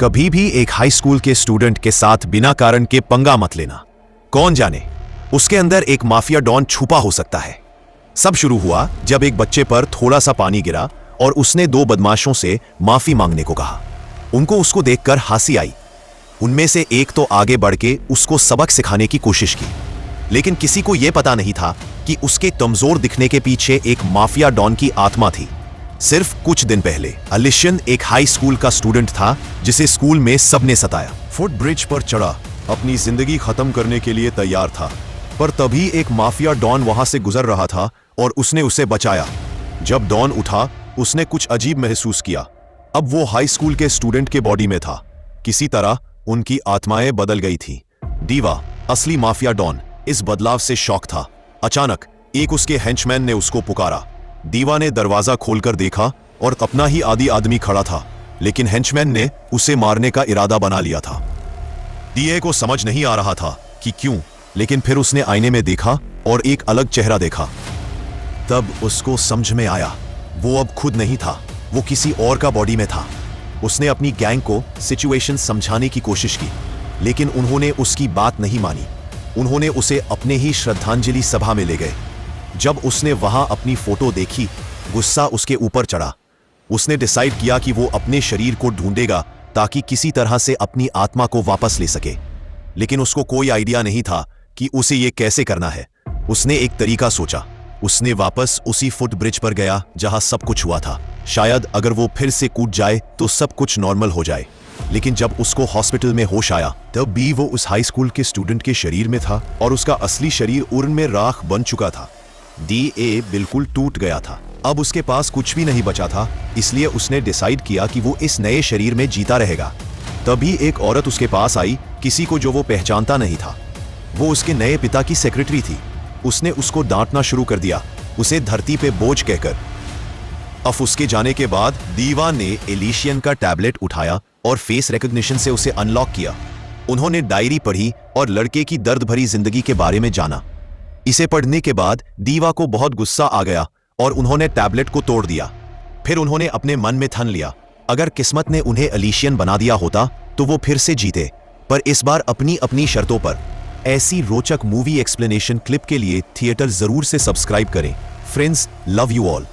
कभी भी एक हाई स्कूल के स्टूडेंट के साथ बिना कारण के पंगा मत लेना। कौन जाने उसके अंदर एक माफिया डॉन छुपा हो सकता है। सब शुरू हुआ जब एक बच्चे पर थोड़ा सा पानी गिरा और उसने दो बदमाशों से माफी मांगने को कहा। उनको उसको देखकर हंसी आई। उनमें से एक तो आगे बढ़ के उसको सबक सिखाने की कोशिश की, लेकिन किसी को यह पता नहीं था कि उसके कमजोर दिखने के पीछे एक माफिया डॉन की आत्मा थी। सिर्फ कुछ दिन पहले अलिशियन एक हाई स्कूल का स्टूडेंट था जिसे स्कूल में सबने सताया। फुट ब्रिज पर चढ़ा, अपनी जिंदगी खत्म करने के लिए तैयार था, पर तभी एक माफिया डॉन वहां से गुजर रहा था और उसने उसे बचाया। जब डॉन उठा, उसने कुछ अजीब महसूस किया। अब वो हाई स्कूल के स्टूडेंट के बॉडी में था। किसी तरह उनकी आत्माएं बदल गई थी। डीवा, असली माफिया डॉन, इस बदलाव से शॉक था। अचानक एक उसके हेंचमैन ने उसको पुकारा। दीवा ने दरवाजा खोलकर देखा और अपना ही आदि आदमी खड़ा था, लेकिन हेंचमैन ने उसे मारने का इरादा बना लिया था। डीए को समझ नहीं आ रहा था कि क्यों, लेकिन फिर उसने आईने में देखा और एक अलग चेहरा देखा। तब उसको समझ में आया, वो अब खुद नहीं था, वो किसी और का बॉडी में था। उसने अपनी गैंग को सिचुएशन समझाने की कोशिश की, लेकिन उन्होंने उसकी बात नहीं मानी। उन्होंने उसे अपने ही श्रद्धांजलि सभा में ले गए। जब उसने वहां अपनी फोटो देखी, गुस्सा उसके ऊपर चढ़ा। उसने डिसाइड किया कि वो अपने शरीर को ढूंढेगा ताकि किसी तरह से अपनी आत्मा को वापस ले सके, लेकिन उसको कोई आइडिया नहीं था कि उसे ये कैसे करना है। उसने एक तरीका सोचा। उसने वापस उसी फुट ब्रिज पर गया जहां सब कुछ हुआ था। शायद अगर वो फिर से कूद जाए तो सब कुछ नॉर्मल हो जाए। लेकिन जब उसको हॉस्पिटल में होश आया, तब भी वो उस हाई स्कूल के स्टूडेंट के शरीर में था और उसका असली शरीर उर्न में राख बन चुका था। डीए बिल्कुल टूट गया था। अब उसके पास कुछ भी नहीं बचा था, इसलिए उसने डिसाइड किया कि वो इस नए शरीर में जीता रहेगा। तभी एक औरत उसके पास आई, किसी को जो वो पहचानता नहीं था। वो उसके नए पिता की सेक्रेटरी थी। उसने उसको डांटना शुरू कर दिया, उसे धरती पे बोझ कहकर। अब उसके जाने के बाद दीवा ने एलिशियन का टैबलेट उठाया और फेस रिकॉग्निशन से उसे अनलॉक किया। उन्होंने डायरी पढ़ी और लड़के की दर्द भरी जिंदगी के बारे में जाना। इसे पढ़ने के बाद दीवा को बहुत गुस्सा आ गया और उन्होंने टैबलेट को तोड़ दिया। फिर उन्होंने अपने मन में ठान लिया, अगर किस्मत ने उन्हें एलिशियन बना दिया होता तो वो फिर से जीते, पर इस बार अपनी अपनी शर्तों पर। ऐसी रोचक मूवी एक्सप्लेनेशन क्लिप के लिए थिएटर जरूर से सब्सक्राइब करें। Friends, love you all.